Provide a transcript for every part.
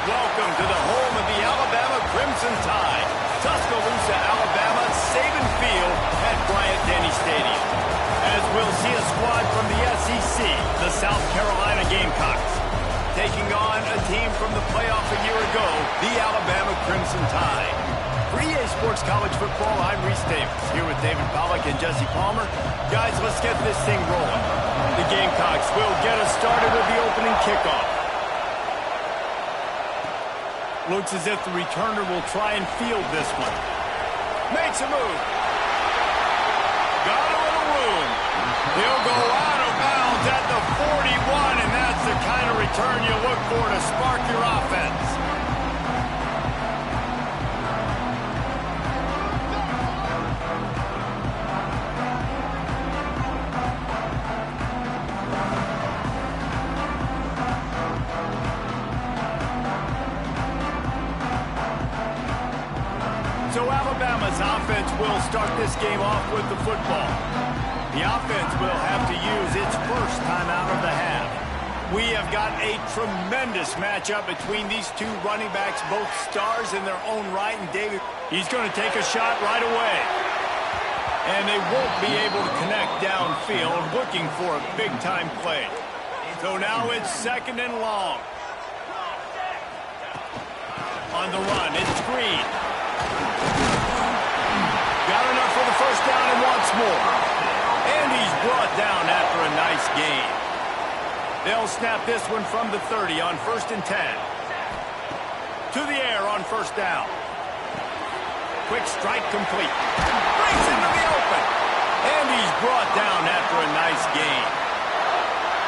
welcome to the home of the Alabama Crimson Tide. Tuscaloosa, Alabama, Saban Field at Bryant-Denny Stadium. As we'll see a squad from the SEC, the South Carolina Gamecocks, taking on a team from the playoff a year ago, the Alabama Crimson Tide. For EA Sports College Football, I'm Reese Davis, here with David Pollack and Jesse Palmer. Guys, let's get this thing rolling. The Gamecocks will get us started with the opening kickoff. Looks as if the returner will try and field this one. Makes a move. Got a little room. He'll go out of bounds at the 41, and that's the kind of return you look for to spark your offense. So Alabama's offense will start this game off with the football. The offense will have to use its first timeout of the half. We have got a tremendous matchup between these two running backs, both stars in their own right. And David, he's going to take a shot right away. And they won't be able to connect downfield, looking for a big-time play. So now it's second and long. On the run, it's Green. Got enough for the first down and wants more. And he's brought down after a nice gain. They'll snap this one from the 30 on 1st and 10. To the air on first down. Quick strike complete. Breaks into the open. And he's brought down after a nice gain.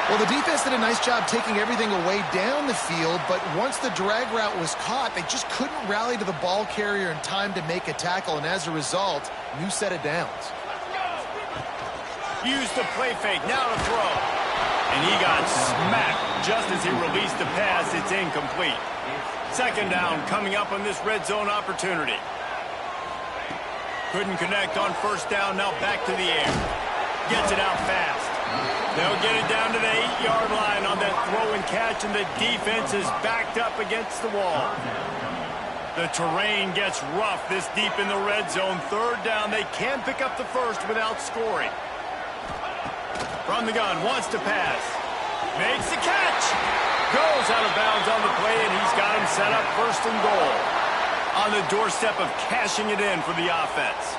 Well, the defense did a nice job taking everything away down the field, but once the drag route was caught, they just couldn't rally to the ball carrier in time to make a tackle, and as a result, new set of downs. Used the play fake, now to throw. And he got smacked just as he released the pass. It's incomplete. Second down coming up on this red zone opportunity. Couldn't connect on first down, now back to the air. Gets it out fast. They'll get it down to the 8-yard line on that throw and catch, and the defense is backed up against the wall. The terrain gets rough this deep in the red zone. Third down, they can pick up the first without scoring. From the gun, wants to pass. Makes the catch. Goes out of bounds on the play, and he's got him set up first and goal. On the doorstep of cashing it in for the offense.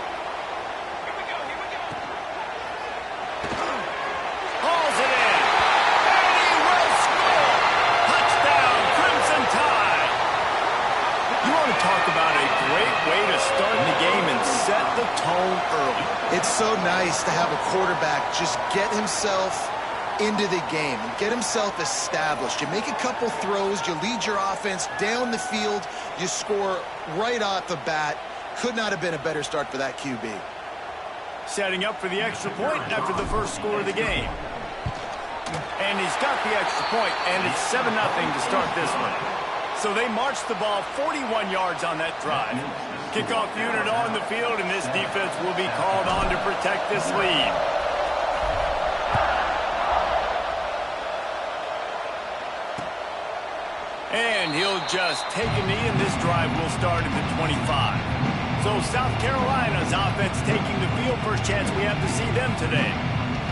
Talk about a great way to start the game and set the tone early. It's so nice to have a quarterback just get himself into the game and get himself established. You make a couple throws, you lead your offense down the field, you score right off the bat. Could not have been a better start for that QB. Setting up for the extra point after the first score of the game. And he's got the extra point, and it's 7-0 to start this one. So they marched the ball 41 yards on that drive. Kickoff unit on the field, and this defense will be called on to protect this lead. And he'll just take a knee, and this drive will start at the 25. So South Carolina's offense taking the field. First chance we have to see them today.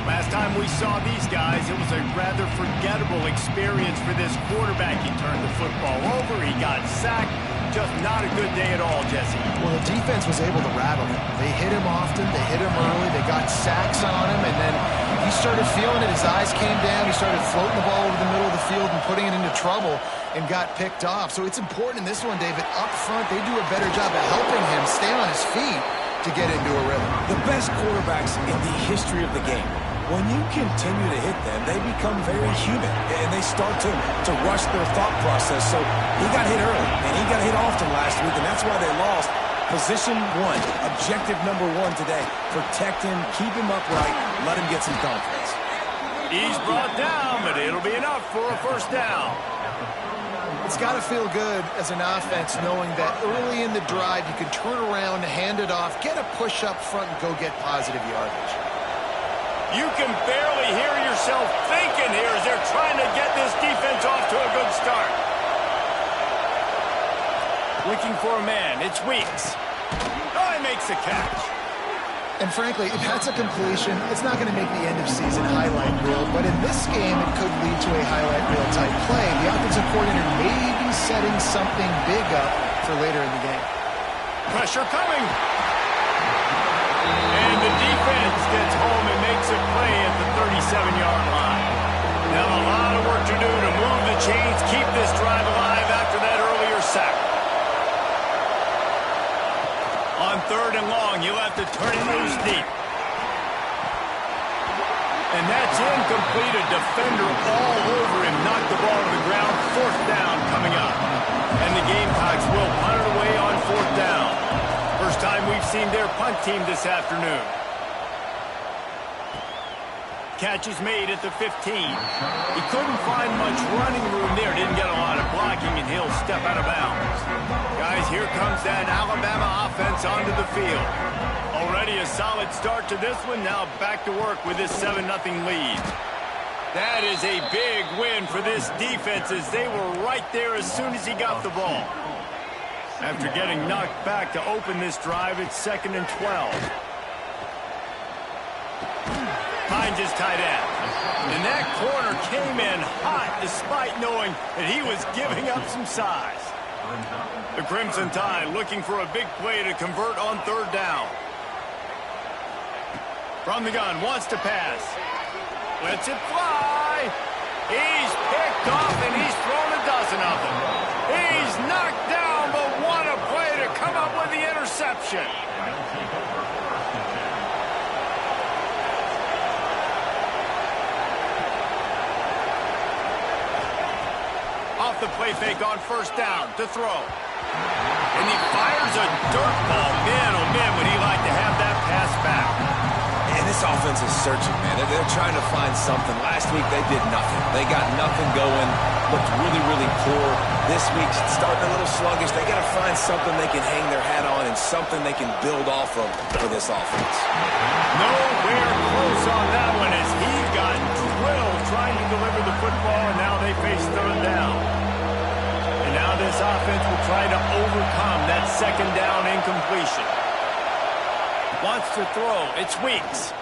Last time we saw these guys, it was a rather forgettable experience for this quarterback. He turned the football over, he got sacked. Just not a good day at all, Jesse. Well, the defense was able to rattle him. They hit him often, they hit him early, they got sacks on him, and then he started feeling it. His eyes came down, he started floating the ball over the middle of the field and putting it into trouble and got picked off. So it's important in this one, David. Up front, they do a better job of helping him stay on his feet to get into a rhythm. The best quarterbacks in the history of the game, when you continue to hit them, they become very human, and they start to rush their thought process. So he got hit early, and he got hit often last week, and that's why they lost. Position one, objective number one today. Protect him, keep him upright, let him get some confidence. He's brought down, but it'll be enough for a first down. It's got to feel good as an offense knowing that early in the drive you can turn around, hand it off, get a push up front, and go get positive yardage. You can barely hear yourself thinking here as they're trying to get this defense off to a good start. Looking for a man. It's Weeks. Oh, he makes the catch. And frankly, if that's a completion, it's not going to make the end-of-season highlight reel. But in this game, it could lead to a highlight reel type play. The offensive coordinator may be setting something big up for later in the game. Pressure coming. And the defense gets home and makes a play at the 37-yard line. Now a lot of work to do to move the chains, keep this drive alive after that earlier sack. On 3rd and long, you'll have to turn it loose deep. And that's incomplete. A defender all over him. Knocked the ball to the ground. 4th down coming up. And the Gamecocks will punt it away on 4th down. First time we've seen their punt team this afternoon. Catch is made at the 15. He couldn't find much running room there. Didn't get a lot of blocking, and he'll step out of bounds. Guys, here comes that Alabama offense onto the field. Already a solid start to this one. Now back to work with this 7-0 lead. That is a big win for this defense as they were right there as soon as he got the ball. After getting knocked back to open this drive, it's 2nd and 12. Finds his tight end. And that corner came in hot despite knowing that he was giving up some size. The Crimson Tide looking for a big play to convert on 3rd down. From the gun, wants to pass. Lets it fly. He's picked off and he's thrown a dozen of them. He's knocked down, but what a play to come up with the interception. Off the play fake on 1st down to throw. And he fires a dirt ball. Man, oh man, would he like to have that pass back. And this offense is searching, man. They're trying to find something. Last week, they did nothing. They got nothing going. Looked really, really poor. This week's starting a little sluggish. They got to find something they can hang their hat on and something they can build off of for this offense. Nowhere close on that one as he got drilled trying to deliver the football, and now they face 3rd down. And now this offense will try to overcome that 2nd down incompletion. Wants to throw. It's Weeks.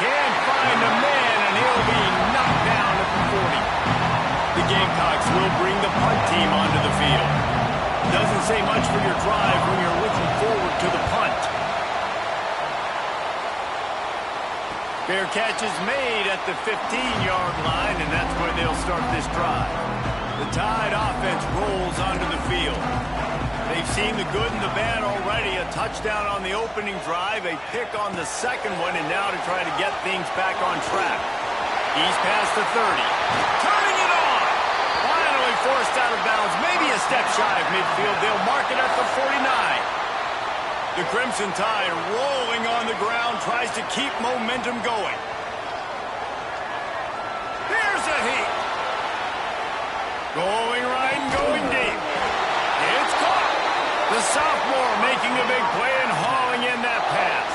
Can't find a man, and he'll be knocked down at the 40. The Gamecocks will bring the punt team onto the field. Doesn't say much for your drive when you're looking forward to the punt. Fair catch is made at the 15-yard line, and that's where they'll start this drive. The Tide offense rolls onto the field. They've seen the good and the bad already. A touchdown on the opening drive, a pick on the 2nd one, and now to try to get things back on track. He's past the 30. Turning it on! Finally forced out of bounds, maybe a step shy of midfield. They'll mark it at the 49. The Crimson Tide rolling on the ground, tries to keep momentum going. Here's a heat. Going right and going deep. It's caught. The sophomore making a big play and hauling in that pass.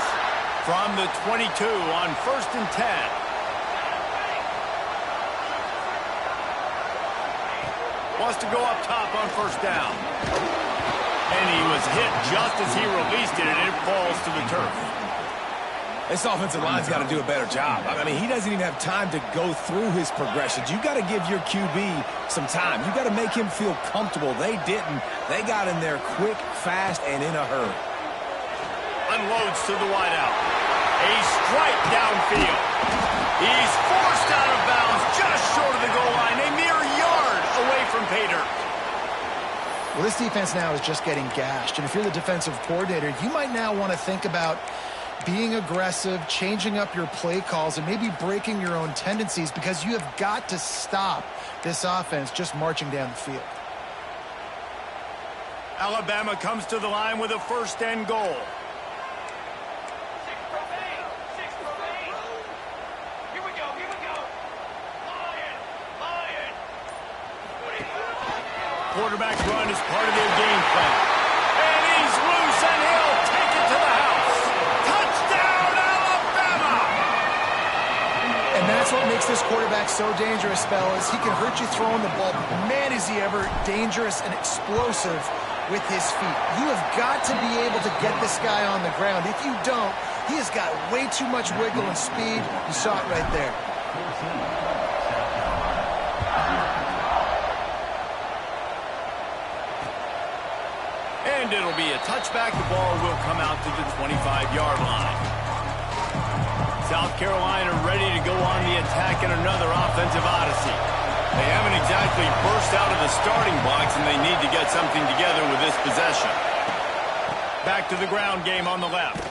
From the 22 on 1st and 10. Wants to go up top on 1st down. And he was hit just as he released it, and it falls to the turf. This offensive line's got to do a better job. I mean, he doesn't even have time to go through his progressions. You got to give your QB some time. You got to make him feel comfortable. They didn't. They got in there quick, fast, and in a hurry. Unloads to the wideout. A strike downfield. He's forced out of bounds just short of the goal line, a mere yard away from pay dirt. Well, this defense now is just getting gashed. And if you're the defensive coordinator, you might now want to think about being aggressive, changing up your play calls, and maybe breaking your own tendencies because you have got to stop this offense just marching down the field. Alabama comes to the line with a 1st and goal. Quarterback run is part of their game plan. And he's loose, and he'll take it to the house. Touchdown, Alabama! And that's That's what makes this quarterback so dangerous, fellas. He can hurt you throwing the ball, but man, is he ever dangerous and explosive with his feet. You have got to be able to get this guy on the ground. If you don't, he has got way too much wiggle and speed. You saw it right there. And it'll be a touchback. The ball will come out to the 25-yard line. South Carolina ready to go on the attack in another offensive odyssey. They haven't exactly burst out of the starting blocks, and they need to get something together with this possession. Back to the ground game on the left.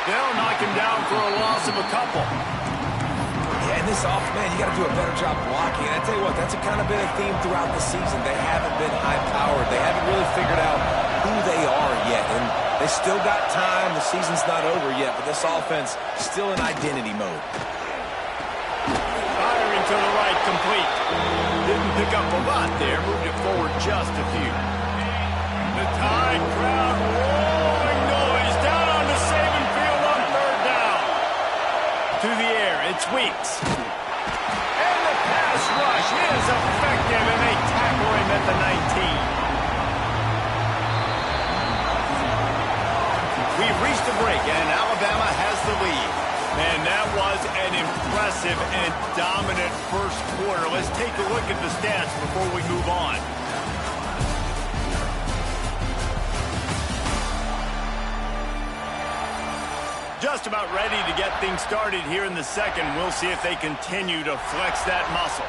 They'll knock him down for a loss of a couple. Yeah, and this man, you got to do a better job blocking. And I tell you what, that's kind of been a theme throughout the season. They haven't been high-powered. They haven't really figured out who they are yet. And they still got time. The season's not over yet, but this offense still in identity mode. Firing to the right, complete. Didn't pick up a lot there. Moved it forward just a few. The Tide crowd rolling noise down on the Saban field on third down. To the air, it's Weeks. And the pass rush is effective, and they tackle him at the 19. We've reached a break, and Alabama has the lead. And that was an impressive and dominant first quarter. Let's take a look at the stats before we move on. Just about ready to get things started here in the second. We'll see if they continue to flex that muscle.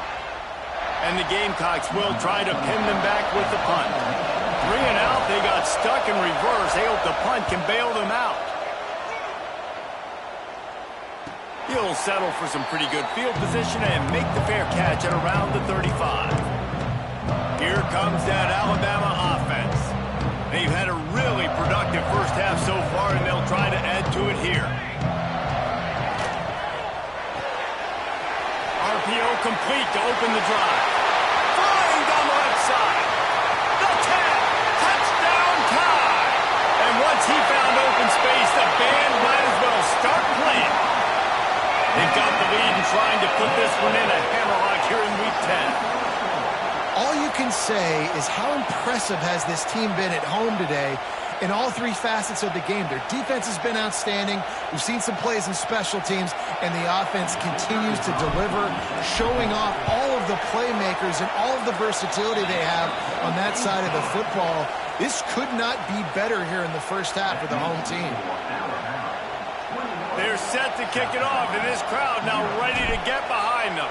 And the Gamecocks will try to pin them back with the punt. 3 and out, they got stuck in reverse. They hope the punt can bail them out. He'll settle for some pretty good field position and make the fair catch at around the 35. Here comes that Alabama offense. They've had a really productive first half so far, and they'll try to add to it here. RPO complete to open the drive. Flying down the left side. The 10. Touchdown tie. And once he found open space, the band might as well start playing. They've got the lead and trying to put this one in a hammerlock here in Week 10. All you can say is how impressive has this team been at home today in all three facets of the game. Their defense has been outstanding. We've seen some plays in special teams, and the offense continues to deliver, showing off all of the playmakers and all of the versatility they have on that side of the football. This could not be better here in the first half for the home team. They're set to kick it off, and this crowd now ready to get behind them.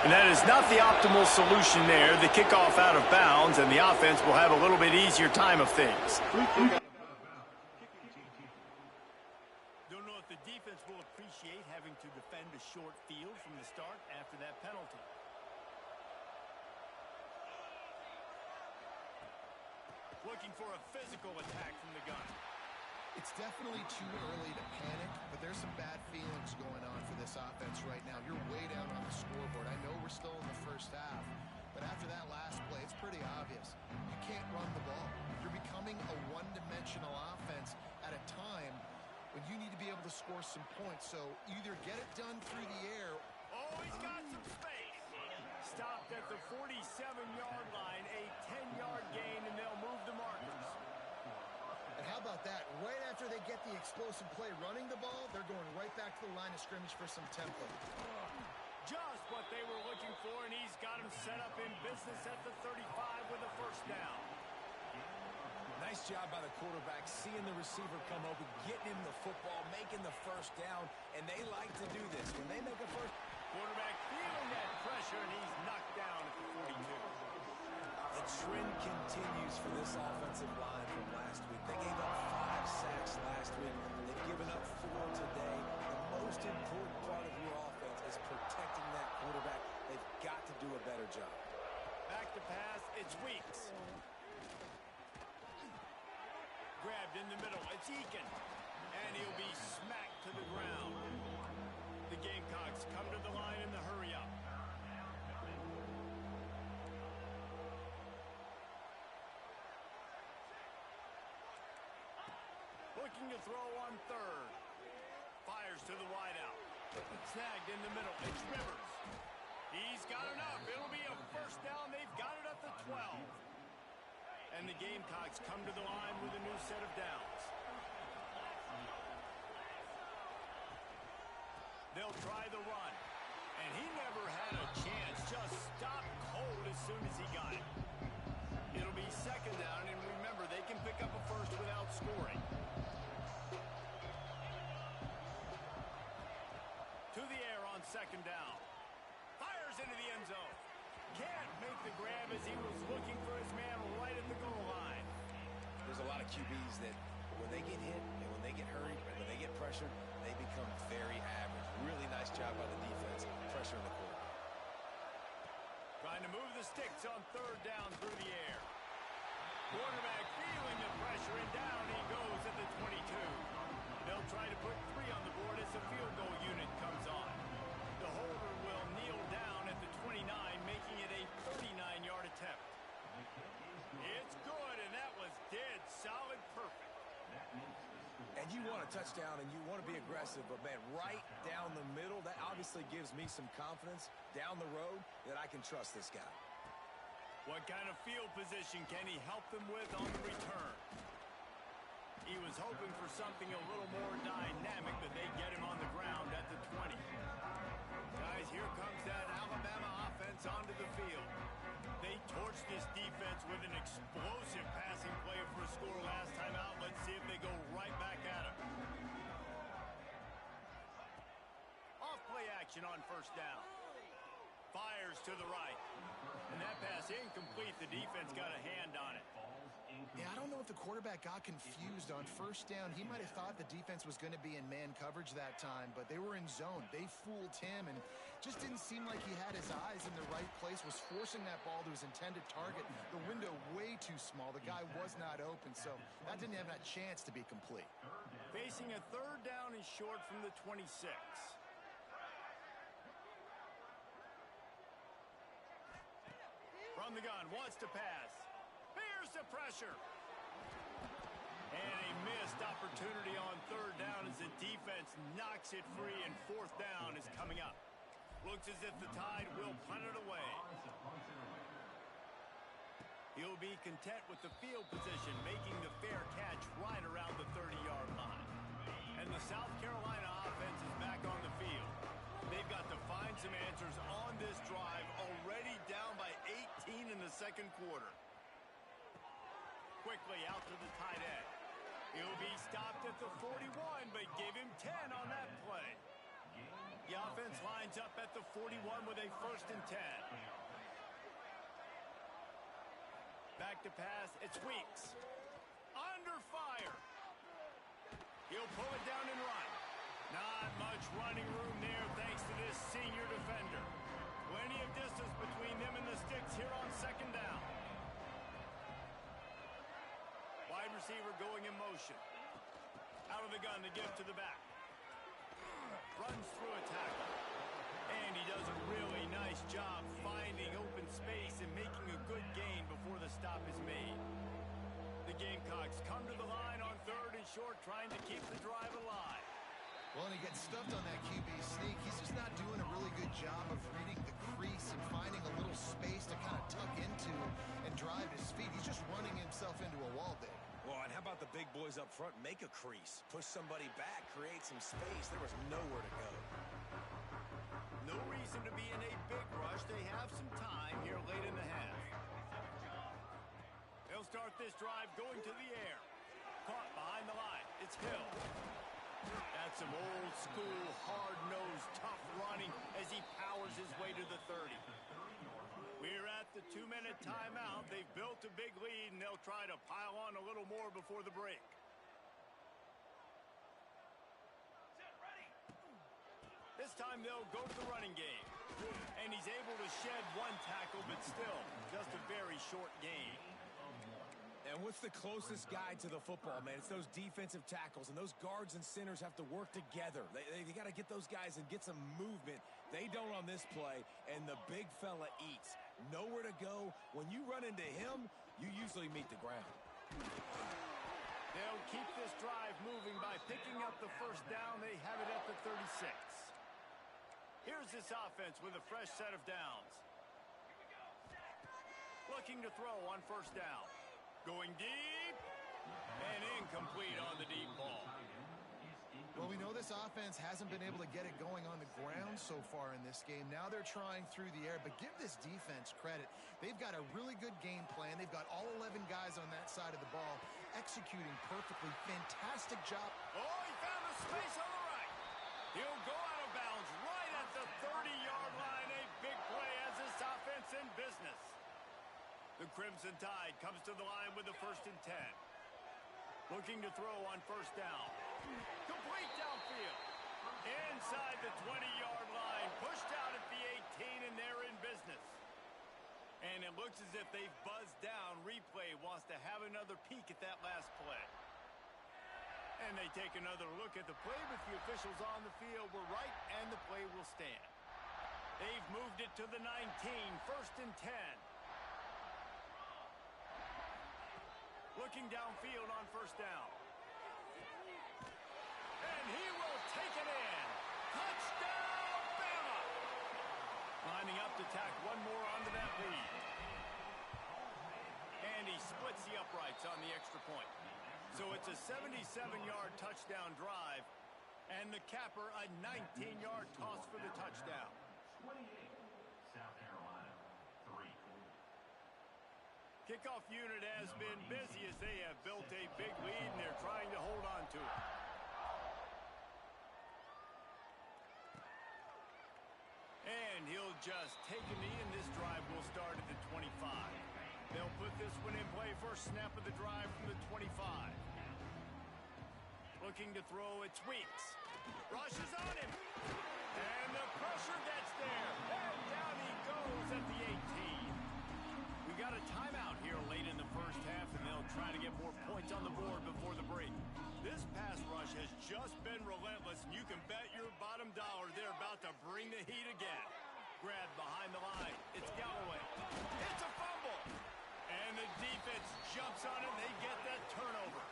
And that is not the optimal solution there. The kickoff out of bounds, and the offense will have a little bit easier time of things. Don't know if the defense will appreciate having to defend a short field from the start after that penalty. Looking for a physical attack from the gun. It's definitely too early to panic, but there's some bad feelings going on for this offense right now. You're way down on the scoreboard. I know we're still in the first half, but after that last play, it's pretty obvious. You can't run the ball. You're becoming a one-dimensional offense at a time when you need to be able to score some points. So either get it done through the air. Oh, he's got some space. Stopped at the 47-yard line, a 10-yard gain, and they'll move the markers. And how about that? Right after they get the explosive play running the ball, they're going right back to the line of scrimmage for some tempo. Just what they were looking for, and he's got him set up in business at the 35 with a first down. Nice job by the quarterback, seeing the receiver come open, getting him the football, making the first down, and they like to do this. When they make a first... Quarterback feeling that pressure, and he's knocked down at the 42. The trend continues for this offensive line from last week. They gave up 5 sacks last week. They've given up 4 today. The most important part of your offense is protecting that quarterback. They've got to do a better job. Back to pass, it's Weeks. Grabbed in the middle, it's Eakin. And he'll be smacked to the ground. The Gamecocks come to the line in the hurry-up. Looking to throw on third. Fires to the wideout. Snagged in the middle. It's Rivers. He's got enough. It'll be a first down. They've got it at the 12. And the Gamecocks come to the line with a new set of downs. They'll try the run. And he never had a chance. Just stopped cold as soon as he got it. It'll be second down, and remember, they can pick up a first without scoring. To the air on second down. Fires into the end zone. Can't make the grab as he was looking for his man right at the goal line. There's a lot of QBs that when they get hit and when they get hurried and when they get pressured, they become very average. Really nice job by the defense, pressuring the quarterback. Trying to move the sticks on third down through the air. Quarterback feeling the pressure, and down he goes at the 22. They'll try to put 3 on the board as the field goal unit comes on. The holder will kneel down at the 29, making it a 39-yard attempt. It's good, and that was dead solid perfect. And you want a touchdown and you want to be aggressive, but, man, right down the middle, that obviously gives me some confidence down the road that I can trust this guy. What kind of field position can he help them with on the return? He was hoping for something a little more dynamic, but they get him on the ground at the 20. Guys, here comes that Alabama offense onto the field. They torched this defense with an explosive passing play for a score last time out. Let's see if they go right back at him. Off play action on first down. Fires to the right. And that pass incomplete. The defense got a hand on it. Yeah, I don't know if the quarterback got confused on first down. He might have thought the defense was going to be in man coverage that time, but they were in zone. They fooled him and just didn't seem like he had his eyes in the right place, was forcing that ball to his intended target. The window way too small. The guy was not open, so that didn't have that chance to be complete. Facing a third down and short from the 26. From the gun, wants to pass. Here's the pressure. And a missed opportunity on third down as the defense knocks it free, and fourth down is coming up. Looks as if the Tide will punt it away. He'll be content with the field position, making the fair catch right around the 30-yard line. And the South Carolina offense is back on the field. They've got to find some answers on this drive, already down by 18 in the second quarter. Quickly out to the tight end. He'll be stopped at the 41, but give him 10 on that play. The offense lines up at the 41 with a 1st and 10. Back to pass, it's Weeks. Under fire. He'll pull it down and run. Not much running room there thanks to this senior defender. Plenty of distance between them and the sticks here on second down. Wide receiver going in motion. Out of the gun to give to the back. Runs through a tackle. And he does a really nice job finding open space and making a good gain before the stop is made. The Gamecocks come to the line on third and short, trying to keep the drive alive. Well, and he gets stuffed on that QB sneak. He's just not doing a really good job of reading the crease and finding a little space to kind of tuck into and drive his feet. He's just running himself into a wall there. Well, and how about the big boys up front? Make a crease. Push somebody back. Create some space. There was nowhere to go. No reason to be in a big rush. They have some time here late in the half. They'll start this drive going to the air. Caught behind the line. It's Hill. That's some old school, hard-nosed, tough running as he powers his way to the 30. We're at the 2-minute timeout. They've built a big lead, and they'll try to pile on a little more before the break. This time they'll go to the running game. And he's able to shed one tackle, but still just a very short gain. And what's the closest guy to the football, man? It's those defensive tackles, and those guards and centers have to work together. They got to get those guys and get some movement. They don't on this play, and the big fella eats. Nowhere to go. When you run into him, you usually meet the ground. They'll keep this drive moving by picking up the first down. They have it at the 36. Here's this offense with a fresh set of downs. Looking to throw on first down. Going deep. And incomplete on the deep ball. Well, we know this offense hasn't been able to get it going on the ground so far in this game. Now they're trying through the air, but give this defense credit. They've got a really good game plan. They've got all 11 guys on that side of the ball executing perfectly. Fantastic job. Oh, he found the space on the right. He'll go out of bounds right at the 30-yard line. A big play as this offense in business. The Crimson Tide comes to the line with the 1st and 10. Looking to throw on first down. Complete downfield. Inside the 20-yard line. Pushed out at the 18, and they're in business. And it looks as if they've buzzed down. Replay wants to have another peek at that last play. And they take another look at the play, but the officials on the field were right, and the play will stand. They've moved it to the 19, 1st and 10. Looking downfield on first down. And he will take it in. Touchdown, Bama! Lining up to tack one more onto that lead. And he splits the uprights on the extra point. So it's a 77-yard touchdown drive. And the capper, a 19-yard toss for the touchdown. 28, South Carolina, 3. Kickoff unit has been busy as they have built a big lead, and they're trying to hold on to it. And he'll just take a knee, and this drive will start at the 25. They'll put this one in play first snap of the drive from the 25. Looking to throw, it's Weeks. Rushes on him. And the pressure gets there. And down he goes at the 18. We got a timeout here late in the first half, and they'll try to get more points on the board before the break. This pass rush has just been relentless, and you can bet your bottom dollar they're about to bring the heat again. Grabbed behind the line. It's Galloway. It's a fumble. And the defense jumps on it, and they get that turnover.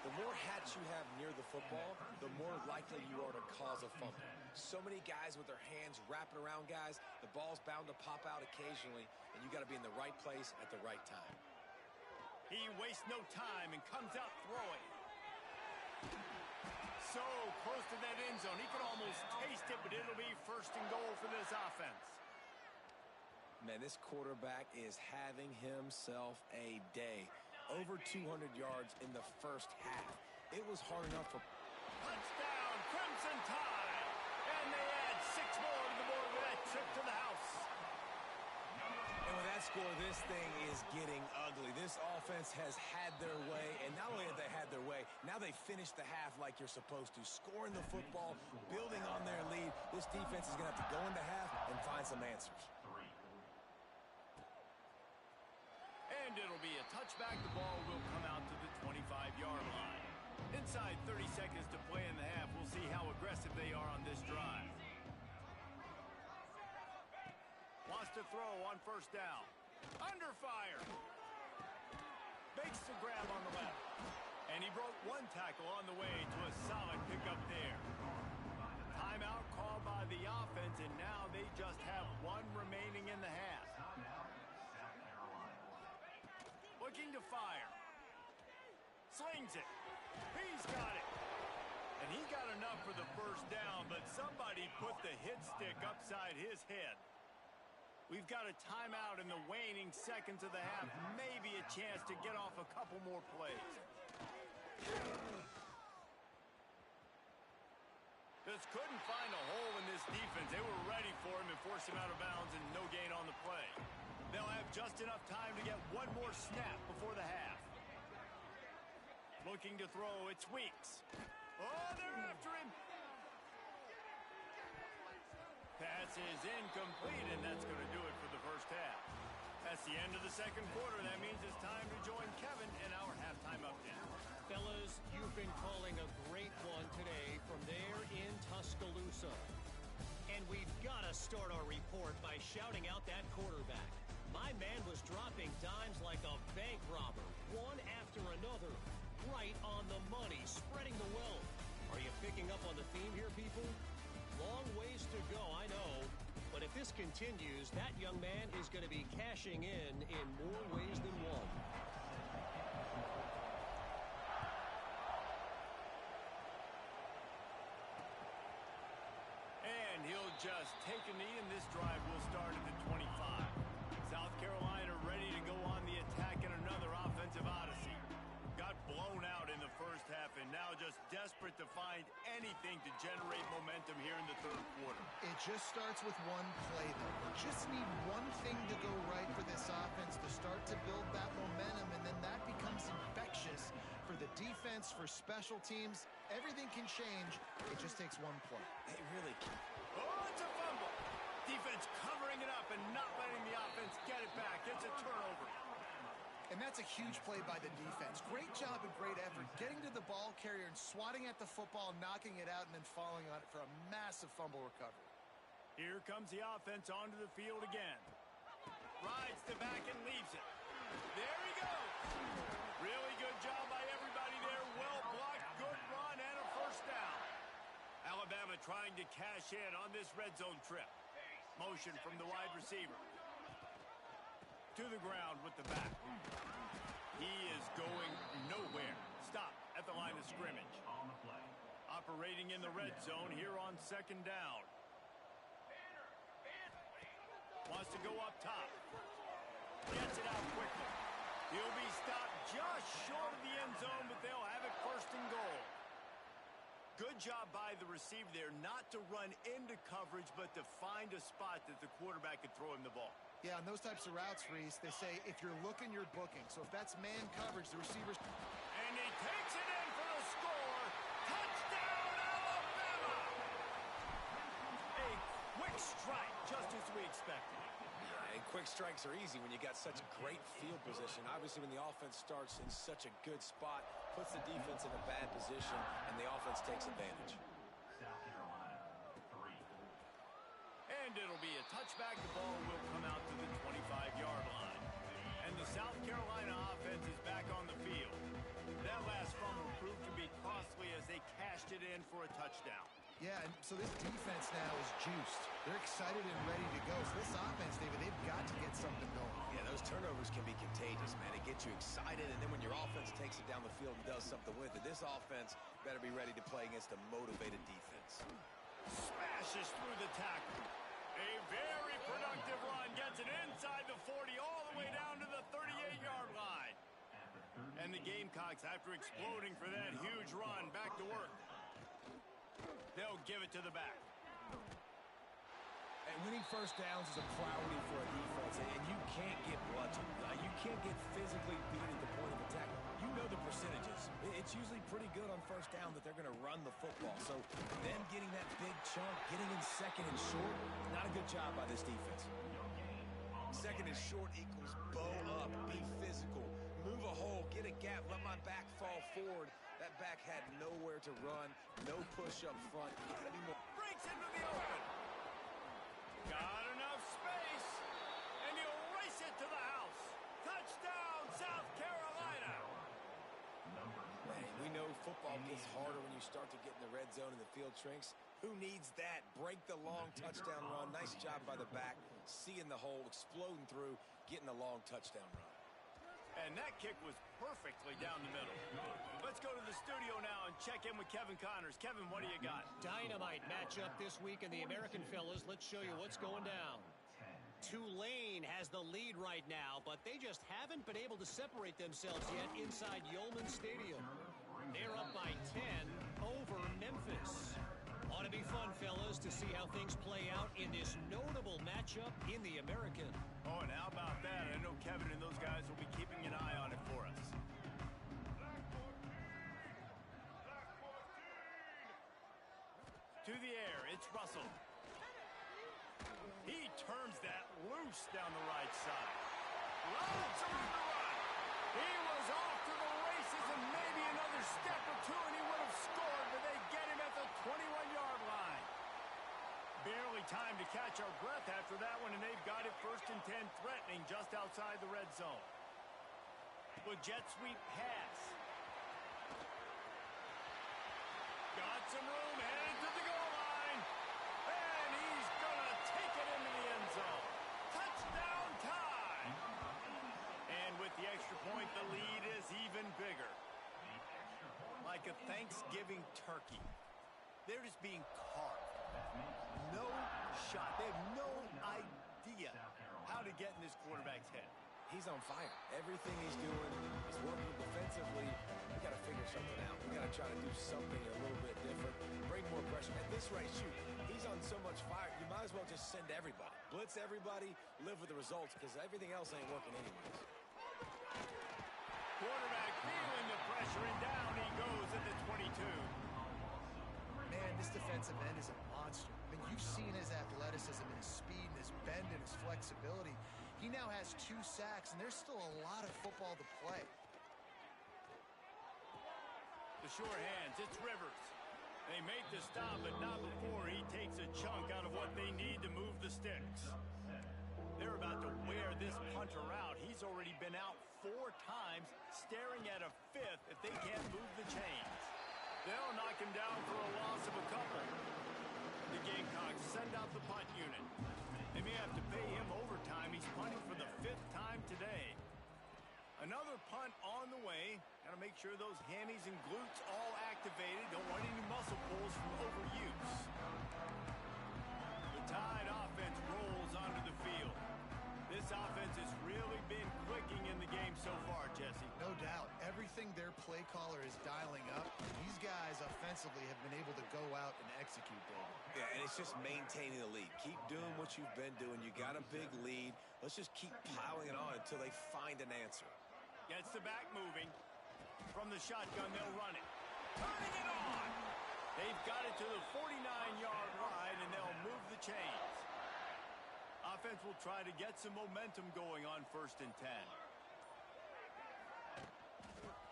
The more hats you have near the football, the more likely you are to cause a fumble. So many guys with their hands wrapping around guys, the ball's bound to pop out occasionally, and you got to be in the right place at the right time. He wastes no time and comes out throwing. So close to that end zone. He could almost taste it, but it'll be 1st and goal for this offense. Man, this quarterback is having himself a day. Over 200 yards in the first half. It was hard enough for... Touchdown, Crimson Tide! And they add 6 more to the board with that trip to the house. And with that score, this thing is getting ugly. This offense has had their way, and not only have they had their way, now they finished the half like you're supposed to. Scoring the football, building on their lead. This defense is going to have to go into half and find some answers. And it'll be a touchback. The ball will come out to the 25-yard line. Inside 30 seconds to play in the half. We'll see how aggressive they are on this drive. Wants to throw on first down. Under fire. Makes the grab on the left. And he broke one tackle on the way to a solid pickup there. Timeout called by the offense, and now they just have one remaining in the half. Looking to fire. Slings it. He's got it. And he got enough for the first down, but somebody put the hit stick upside his head. We've got a timeout in the waning seconds of the half. Maybe a chance to get off a couple more plays. Just couldn't find a hole in this defense. They were ready for him and forced him out of bounds, and no gain on the play. They'll have just enough time to get one more snap before the half. Looking to throw, it's Weeks. Oh, they're after him. Pass is incomplete, and that's going to do it for the first half. That's the end of the second quarter. That means it's time to join Kevin in our halftime update. Fellas, you've been calling a great one today from there in Tuscaloosa. And we've got to start our report by shouting out that quarterback. My man was dropping dimes like a bank robber, one after another. right on the money, spreading the wealth. Are you picking up on the theme here, people? Long ways to go, I know. But if this continues, that young man is going to be cashing in more ways than one. And he'll just take a knee, and this drive will start at the 25. South Carolina ready to go on the attack in another offensive odyssey. Got blown out in the first half and now just desperate to find anything to generate momentum here in the third quarter. It just starts with one play, though. You just need one thing to go right for this offense to start to build that momentum, and then that becomes infectious for the defense, for special teams. Everything can change. It just takes one play. It really can. Oh, it's a fumble. Defense covering it up and not letting the offense get it back. It's a turnover. And that's a huge play by the defense. Great job and great effort getting to the ball carrier and swatting at the football, knocking it out, and then falling on it for a massive fumble recovery. Here comes the offense onto the field again. Rides the back and leaves it. There he goes. Really good job by everybody there. Well blocked, good run, and a first down. Alabama trying to cash in on this red zone trip. Motion from the wide receiver. To the ground with the back. He is going nowhere. Stop at the line of scrimmage. On the play. Operating in the red zone here on second down. Wants to go up top. Gets it out quickly. He'll be stopped just short of the end zone, but they'll have it first and goal. Good job by the receiver there not to run into coverage, but to find a spot that the quarterback could throw him the ball. Yeah, on those types of routes, Reese, they say if you're looking, you're booking. So if that's man coverage, the receiver's... And he takes it in for the score. Touchdown, Alabama! A quick strike, just as we expected. And quick strikes are easy when you got such great field position. Obviously, when the offense starts in such a good spot, puts the defense in a bad position, and the offense takes advantage. South Carolina, 3. And it'll be a touchback. The ball will come out to the 25-yard line. And the South Carolina offense is back on the field. That last fumble proved to be costly as they cashed it in for a touchdown. Yeah, and so this defense now is juiced. They're excited and ready to go. So this offense, David, they've got to get something going. Yeah, those turnovers can be contagious, man. It gets you excited, and then when your offense takes it down the field and does something with it, this offense better be ready to play against a motivated defense. Smashes through the tackle. A very productive run. Gets it inside the 40 all the way down to the 38-yard line. And the Gamecocks, after exploding for that huge run, back to work. They'll give it to the back. And winning first downs is a priority for a defense, and you can't get bludgeoned. You can't get physically beat at the point of attack. You know the percentages. It's usually pretty good on first down that they're going to run the football. So them getting that big chunk, getting in second and short, not a good job by this defense. Second and short equals bow up, be physical, move a hole, get a gap, let my back fall forward. That back had nowhere to run, no push up front. You gotta be more. Breaks into the open. Got enough space, and he'll race it to the house. Touchdown, South Carolina. Man, we know football gets harder when you start to get in the red zone and the field shrinks. Who needs that? Break the long touchdown run. Nice job by the back, seeing the hole, exploding through, getting a long touchdown run. And that kick was perfectly down the middle. Let's go to the studio now and check in with Kevin Connors. Kevin, what do you got? Dynamite matchup this week in the American, fellas. Let's show you what's going down. Tulane has the lead right now, but they just haven't been able to separate themselves yet inside Yulman Stadium. They're up by 10 over Memphis. Ought to be fun, fellas, to see how things play out in this notable matchup in the American. Oh, and how about that? I know Kevin and those guys will be keeping an eye on it for us. To the air, it's Russell. He turns that loose down the right side. Loads him on the run. He was off to the races and maybe another step or two and he would have scored, but they get him at the 21-yard line. Barely time to catch our breath after that one, and they've got it first and 10, threatening just outside the red zone. With jet sweep pass. Got some room, headed to the goal line. And he's going to take it into the end zone. Touchdown time. And with the extra point, the lead is even bigger. Like a Thanksgiving turkey. They're just being carved. No shot. They have no idea how to get in this quarterback's head. He's on fire. Everything he's doing is working defensively. We got to figure something out. We got to try to do something a little bit different. Bring more pressure. At this rate, shoot, he's on so much fire, you might as well just send everybody. Blitz everybody, live with the results, because everything else ain't working anyways. Quarterback feeling the pressure, and down he goes at the 22. Man, this defensive end is a monster. I mean, you've seen his athleticism and his speed and his bend and his flexibility. He now has 2 sacks, and there's still a lot of football to play. The sure hands, it's Rivers. They make the stop, but not before he takes a chunk out of what they need to move the sticks. They're about to wear this punter out. He's already been out 4 times, staring at a 5th if they can't move the chains. They'll knock him down for a loss of a couple. The Gamecocks send out the punt unit. They may have to pay him overtime. He's punting for the 5th time today. Another punt on the way. Got to make sure those hammies and glutes all activated. Don't want any muscle pulls from overuse. The Tide offense rolls onto the field. This offense has really been clicking in the game so far, Jesse. No doubt. Everything their play caller is dialing up, these guys offensively have been able to go out and execute, David. Yeah, and it's just maintaining the lead. Keep doing what you've been doing. You got a big lead. Let's just keep piling it on until they find an answer. Gets the back moving. From the shotgun, they'll run it. Turning it on! They've got it to the 49-yard line, and they'll move the chains. Offense will try to get some momentum going on 1st and 10.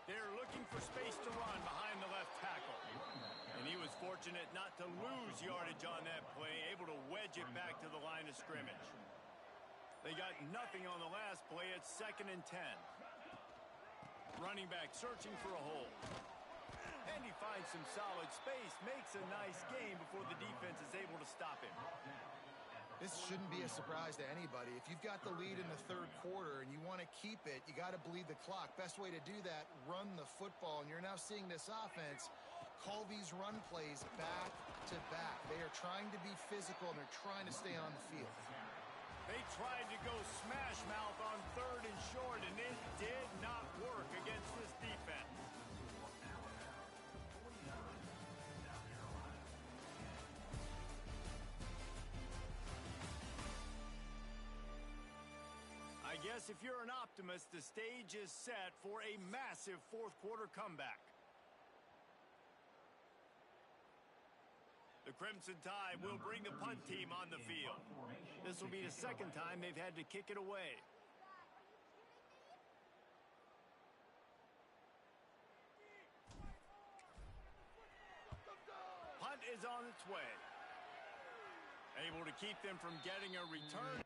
They're looking for space to run behind the left tackle. And he was fortunate not to lose yardage on that play, able to wedge it back to the line of scrimmage. They got nothing on the last play. It's 2nd and 10. Running back searching for a hole. And he finds some solid space, makes a nice gain before the defense is able to stop him. This shouldn't be a surprise to anybody. If you've got the lead in the 3rd quarter and you want to keep it, you got to bleed the clock. Best way to do that, run the football. And you're now seeing this offense call these run plays back to back. They are trying to be physical, and they're trying to stay on the field. They tried to go smash mouth on 3rd and short, and it did not work against this defense. I guess if you're an optimist, the stage is set for a massive 4th quarter comeback. The Crimson Tide will bring the punt team on the field. This will be the 2nd time they've had to kick it away. Punt is on its way. Able to keep them from getting a return.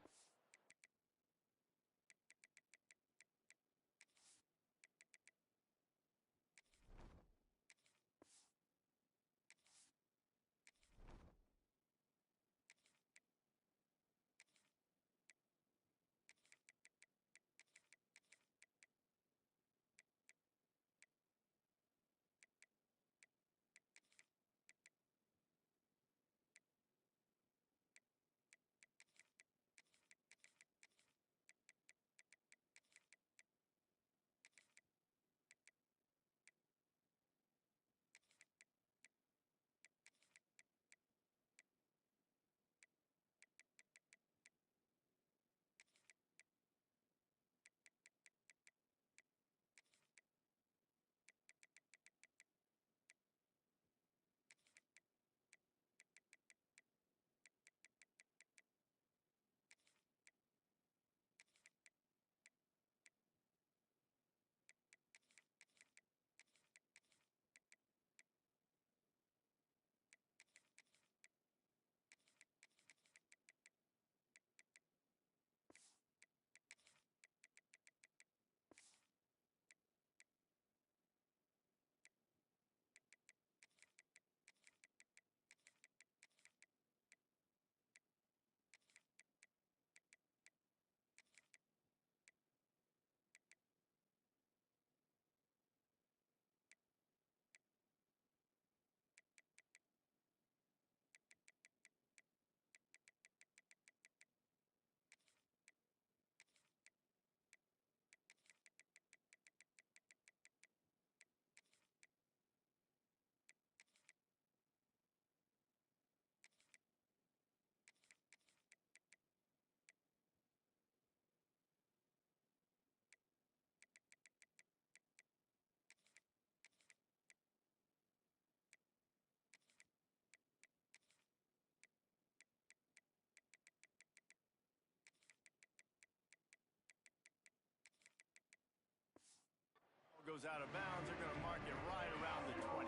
goes out of bounds. They're going to mark it right around the 20.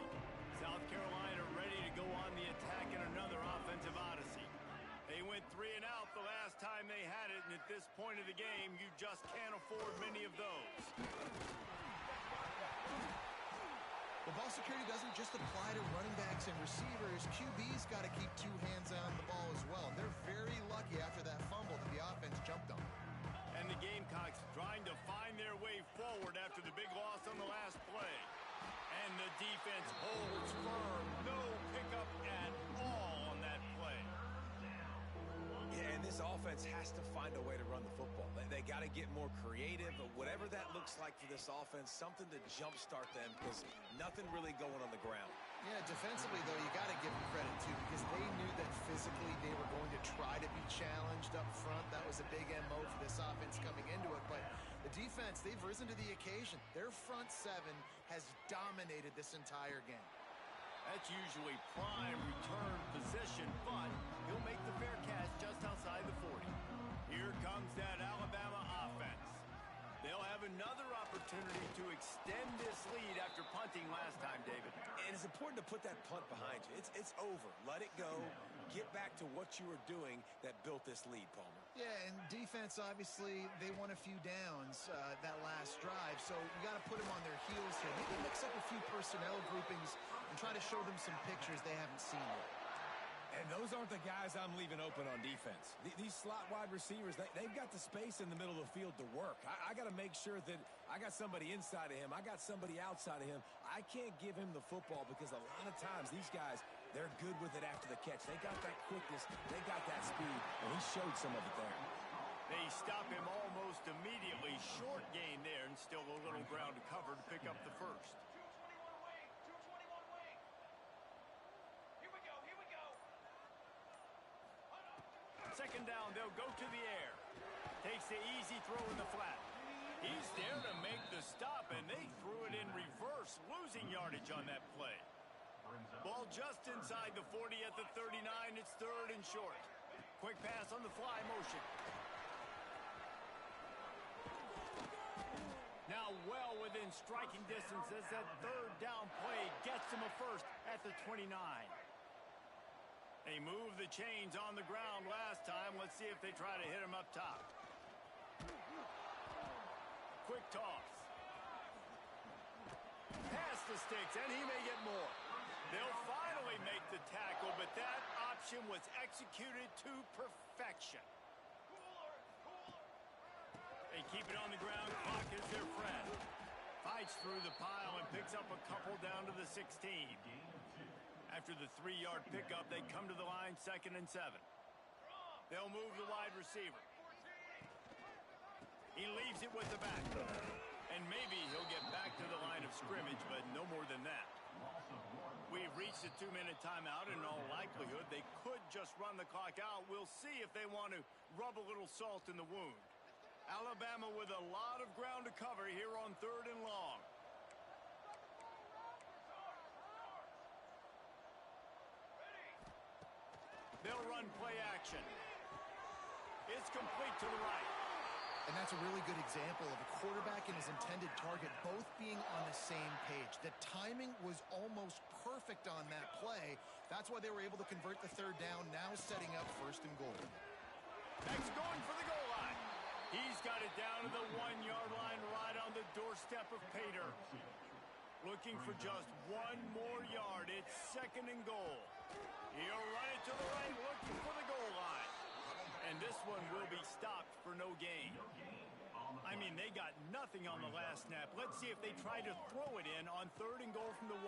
South Carolina ready to go on the attack in another offensive odyssey. They went 3 and out the last time they had it, and at this point of the game, you just can't afford many of those. Well, ball security doesn't just apply to running backs and receivers. QB's got to keep 2 hands on the ball as well. And they're very lucky after that fumble that the offense jumped on. And the Gamecocks trying to find their way forward after the big loss on the last play. And the defense holds firm. No pickup at all on that play. Yeah, and this offense has to find a way to run the football. They got to get more creative, but whatever that looks like for this offense, something to jumpstart them because nothing really going on the ground. Yeah, defensively, though, you got to give them credit, too, because they knew that physically they were going to try to be challenged up front. That was a big MO for this offense coming into it. But the defense, they've risen to the occasion. Their front 7 has dominated this entire game. That's usually prime return position, but he'll make the fair catch just outside the 40. Here comes that Alabama offense. They'll have another opportunity to extend this lead after punting last time, David. And it's important to put that punt behind you. It's over. Let it go. Get back to what you were doing that built this lead, Palmer. Yeah, and defense, obviously, they won a few downs that last drive, so you got to put them on their heels here. Maybe mix up a few personnel groupings and try to show them some pictures they haven't seen yet. And those aren't the guys I'm leaving open on defense. These slot wide receivers, they've got the space in the middle of the field to work. I got to make sure that I got somebody inside of him. I got somebody outside of him. I can't give him the football because a lot of times these guys, they're good with it after the catch. They got that quickness. They got that speed, and he showed some of it there. They stop him almost immediately. Short gain there, and still a little ground to cover to pick up the first. Second down, they'll go to the air. Takes the easy throw in the flat. He's there to make the stop, and they threw it in reverse, losing yardage on that play. Ball just inside the 40 at the 39. It's 3rd and short. Quick pass on the fly motion. Now well within striking distance as that 3rd down play gets him a first at the 29. They moved the chains on the ground last time. Let's see if they try to hit him up top. Quick toss. Past the sticks, and he may get more. They'll finally make the tackle, but that option was executed to perfection. They keep it on the ground. Clock is their friend. Fights through the pile and picks up a couple down to the 16. After the 3-yard pickup, they come to the line 2nd and 7. They'll move the wide receiver. He leaves it with the back. And maybe he'll get back to the line of scrimmage, but no more than that. We've reached a 2-minute timeout, and in all likelihood, they could just run the clock out. We'll see if they want to rub a little salt in the wound. Alabama with a lot of ground to cover here on 3rd and long. They'll run play action. It's complete to the right. And that's a really good example of a quarterback and his intended target both being on the same page. The timing was almost perfect on that play. That's why they were able to convert the 3rd down, now setting up 1st and goal. Next going for the goal line. He's got it down to the 1-yard line right on the doorstep of Pater. Looking for just 1 more yard. It's 2nd and goal. He'll run it to the right, looking for the goal line. And this one will be stopped for no gain. I mean, they got nothing on the last snap. Let's see if they try to throw it in on 3rd and goal from the 1.